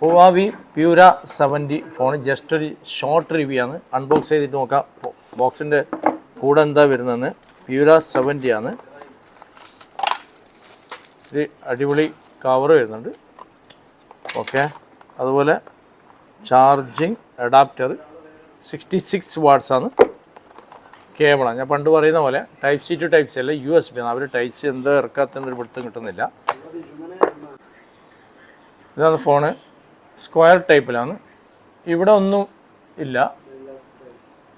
Huawei പ്യൂര 70 phone just ഒരു short review ആണ്. Unbox ചെയ്തിട്ട് നോക്കാം ബോക്സിൻ്റെ കൂടെ എന്താ വരുന്നതെന്ന്. പ്യൂര 70 ആണ്. ഒരു അടിപൊളി കവർ വരുന്നുണ്ട്. ഓക്കെ, അതുപോലെ ചാർജിങ് അഡാപ്റ്റർ 66 വാട്ട്സ് ആണ്. കേബിളാണ്. ഞാൻ പണ്ട് പറയുന്ന പോലെ type C to type C അല്ല, USB ആണ്. അവർ ടൈപ്പ് സി എന്തോ ഇറക്കാത്തതിൻ്റെ ഒരു പിടുത്തം കിട്ടുന്നില്ല. ഇതാണ് ഫോണ്. സ്ക്വയർ ടൈപ്പിലാണ്. ഇവിടെ ഒന്നും ഇല്ല.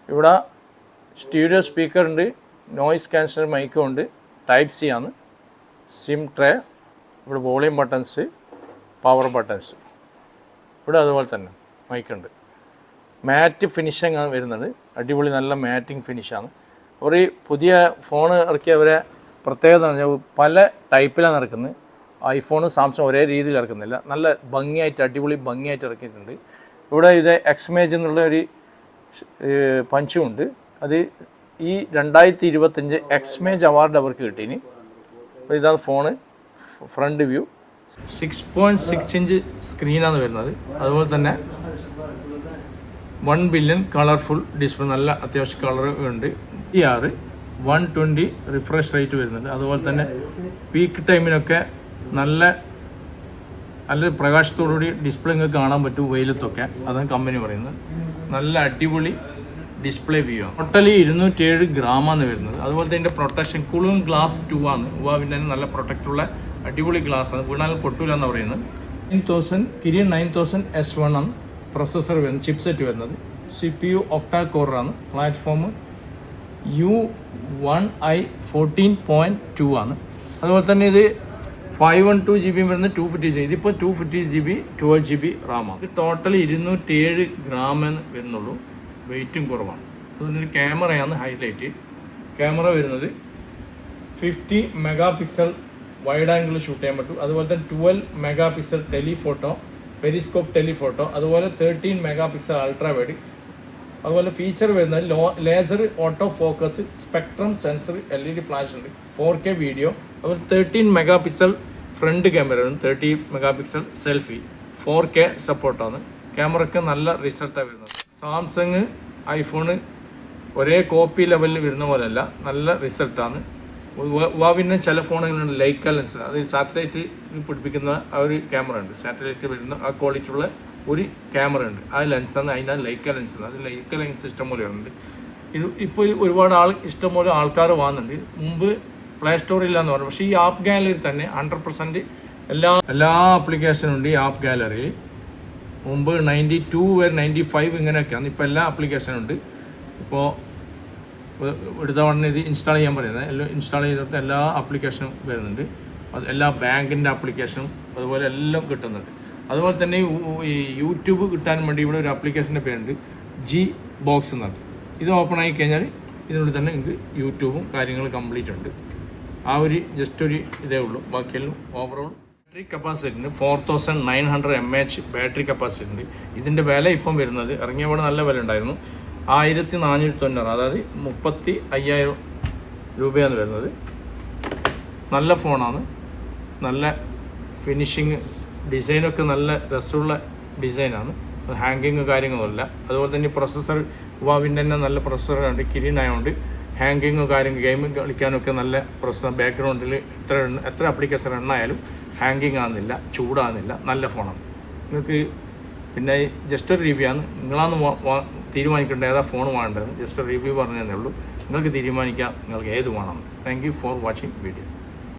ഇവിടെ സ്റ്റീരിയോ സ്പീക്കർ ഉണ്ട്, നോയിസ് ക്യാൻസൽ മൈക്കും ഉണ്ട്, ടൈപ്പ് സി ആണ്, സിം ട്രേ, ഇവിടെ വോളിയം ബട്ടൺസ്, പവർ ബട്ടൺസ്, ഇവിടെ അതുപോലെ തന്നെ മൈക്കുണ്ട്. മാറ്റ് ഫിനിഷിംഗ് ആണ് വരുന്നത്. അടിപൊളി നല്ല മാറ്റിംഗ് ഫിനിഷാണ്. ഒരു പുതിയ ഫോൺ ഇറക്കിയവരെ പ്രത്യേകത പല ടൈപ്പിലാണ് ഇറക്കുന്നത്. ഐഫോണും സാംസങ് ഒരേ രീതിയിൽ ഇറക്കുന്നില്ല. നല്ല ഭംഗിയായിട്ട് അടിപൊളി ഭംഗിയായിട്ട് ഇറക്കിയിട്ടുണ്ട്. ഇവിടെ ഇത് എക്സ്മേജ് എന്നുള്ള ഒരു പഞ്ചുമുണ്ട്. അത് ഈ 2025 എക്സ്മേജ് അവാർഡ് അവർക്ക് കിട്ടീനി. അപ്പോൾ ഇതാണ് ഫോണ്. ഫ്രണ്ട് വ്യൂ 6.6 ഇഞ്ച് സ്ക്രീനാണ് വരുന്നത്. അതുപോലെ തന്നെ 1 ബില്യൺ കളർഫുൾ ഡിസ്പ്ലേ, നല്ല അത്യാവശ്യം കളർ ഉണ്ട്. DR 120 റിഫ്രഷ് റേറ്റ് വരുന്നുണ്ട്. അതുപോലെ തന്നെ പീക്ക് ടൈമിനൊക്കെ നല്ല പ്രകാശത്തോടുകൂടി ഡിസ്പ്ലേ നിങ്ങൾക്ക് കാണാൻ പറ്റും വെയിലത്തൊക്കെ. അതാണ് കമ്പനി പറയുന്നത്. നല്ല അടിപൊളി ഡിസ്പ്ലേ വ്യൂ ആണ്. ടോട്ടലി 207 ഗ്രാമാണ് വരുന്നത്. അതുപോലെ തന്നെ ഇതിൻ്റെ പ്രൊട്ടക്ഷൻ കൂളിംഗ് ഗ്ലാസ് 2 ആണ്. പിന്നെ നല്ല പ്രൊട്ടക്റ്റുള്ള അടിപൊളി ഗ്ലാസ് ആണ്. വീണാൽ പൊട്ടൂല എന്ന് പറയുന്നത്. 9000 കിരിയൻ 9000 S1 ആണ് പ്രൊസസ്സർ വരുന്നത്, ചിപ്സെറ്റ് വരുന്നത്. CPU octa കോറാണ്. പ്ലാറ്റ്ഫോം U1i 14.2 ആണ്. അതുപോലെ തന്നെ ഇത് 512 GB വരുന്ന 250 GB. ഇതിപ്പോൾ 250 GB 12 GB റാമാണ്. ഇത് ടോട്ടൽ 207 ഗ്രാമെന്ന് വരുന്നുള്ളൂ. വെയിറ്റും കുറവാണ്. അതുപോലെ ക്യാമറയാണ് ഹൈലൈറ്റ്. ക്യാമറ വരുന്നത് 50 mega pixel wide angle shoot ചെയ്യാൻ പറ്റും. അതുപോലെ തന്നെ 12 mega pixel telephoto, Periscope telephoto, അതുപോലെ 13 മെഗാ പിക്സൽ അൾട്രാ വൈഡ്. അതുപോലെ ഫീച്ചർ വരുന്നത് laser auto focus, spectrum sensor, LED flash ഉണ്ട്, 4K വീഡിയോ. അതുപോലെ 13 മെഗാ പിക്സൽ ഫ്രണ്ട് ക്യാമറ ഉണ്ട്, 30 മെഗാ പിക്സൽ സെൽഫി, 4K സപ്പോർട്ടാണ്. ക്യാമറയ്ക്ക് നല്ല റിസൾട്ടാണ് വരുന്നത്. സാംസങ് ഐഫോണ് ഒരേ കോപ്പി ലെവലിൽ വരുന്ന പോലെയല്ല, നല്ല റിസൾട്ടാണ്. പിന്നെ ചില ഫോണുകളുണ്ട് ലൈക്ക ലെൻസ്, അത് സാറ്റലൈറ്റ് പിടിപ്പിക്കുന്ന ആ ഒരു ക്യാമറ ഉണ്ട്. സാറ്റലൈറ്റ് വരുന്ന ആ ക്വാളിറ്റി ഉള്ള ഒരു ക്യാമറ ഉണ്ട്. ആ ലെൻസാണ്, അതിനാണ് ലൈക്ക ലെൻസ്. അത് ലൈക്ക ലെൻസ് ഇഷ്ടംപോലെ ഉണ്ട്. ഇത് ഇപ്പോൾ ഒരുപാട് ഇഷ്ടംപോലെ ആൾക്കാർ വാങ്ങുന്നുണ്ട്. മുമ്പ് പ്ലേ സ്റ്റോറില്ല എന്ന് പറഞ്ഞു. പക്ഷേ ഈ ആപ്പ് ഗാലറി തന്നെ 100% എല്ലാ ആപ്ലിക്കേഷനും ഉണ്ട് ഈ ആപ്പ് ഗാലറിയിൽ. മുമ്പ് 92 വരെ 95 ഇങ്ങനെയൊക്കെയാണ്. ഇപ്പോൾ എല്ലാ ആപ്ലിക്കേഷനും ഉണ്ട്. ഇപ്പോൾ എടുത്ത ഉടനെ ഇത് ഇൻസ്റ്റാൾ ചെയ്യാൻ പറയുന്നത്. എല്ലാം ഇൻസ്റ്റാൾ ചെയ്തിട്ട് എല്ലാ ആപ്ലിക്കേഷനും വരുന്നുണ്ട്. അത് എല്ലാ ബാങ്കിൻ്റെ ആപ്ലിക്കേഷനും അതുപോലെ എല്ലാം കിട്ടുന്നുണ്ട്. അതുപോലെ തന്നെ ഈ യൂട്യൂബ് കിട്ടാൻ വേണ്ടി ഇവിടെ ഒരു ആപ്ലിക്കേഷൻ്റെ പേരുണ്ട്, G Box എന്നത്. ഇത് ഓപ്പൺ ആയി കഴിഞ്ഞാൽ ഇതിനുള്ളിൽ തന്നെ നിങ്ങൾക്ക് യൂട്യൂബും കാര്യങ്ങൾ കംപ്ലീറ്റ് ഉണ്ട്. ആ ഒരു ജസ്റ്റ് ഒരു ഇതേ ഉള്ളൂ. ബാക്കിയെല്ലാം ഓവറോൾ ബാറ്ററി കപ്പാസിറ്റി ഉണ്ട്. 4900 mAh ബാറ്ററി കപ്പാസിറ്റി ഉണ്ട്. ഇതിൻ്റെ വില ഇപ്പം വരുന്നത്, ഇറങ്ങിയവിടെ നല്ല വില ഉണ്ടായിരുന്നു, 1490, അതായത് 35,000 രൂപയാണ് വരുന്നത്. നല്ല ഫോണാണ്. നല്ല ഫിനിഷിങ്, ഡിസൈനൊക്കെ നല്ല രസമുള്ള ഡിസൈനാണ്. ഹാങ്കിങ് കാര്യങ്ങളല്ല. അതുപോലെ തന്നെ പ്രൊസസ്സർ ഹുവാവിൻ്റെ തന്നെ നല്ല പ്രൊസസ്സറാണ്. കിരിയൻ ആയതുകൊണ്ട് ഹാങ്കിങ്ങോ ഗെയിം കളിക്കാനൊക്കെ നല്ല പ്രൊസസ്സർ. ബാക്ക്ഗ്രൗണ്ടിൽ എത്ര ആപ്ലിക്കേഷൻ എണ്ണായാലും ഹാങ്കിങ് ആകുന്നില്ല, ചൂടാകുന്നില്ല. നല്ല ഫോണാണ്. നിങ്ങൾക്ക് പിന്നെ ജസ്റ്റ് ഒരു റിവ്യൂ ആണ്. നിങ്ങളാണ് തീരുമാനിക്കേണ്ടത് ഏതാ ഫോൺ വേണ്ടത്. ജസ്റ്റ് റിവ്യൂ പറഞ്ഞതേ ഉള്ളൂ. നിങ്ങൾക്ക് തീരുമാനിക്കാം നിങ്ങൾക്ക് ഏത് വേണം. Thank you for watching video.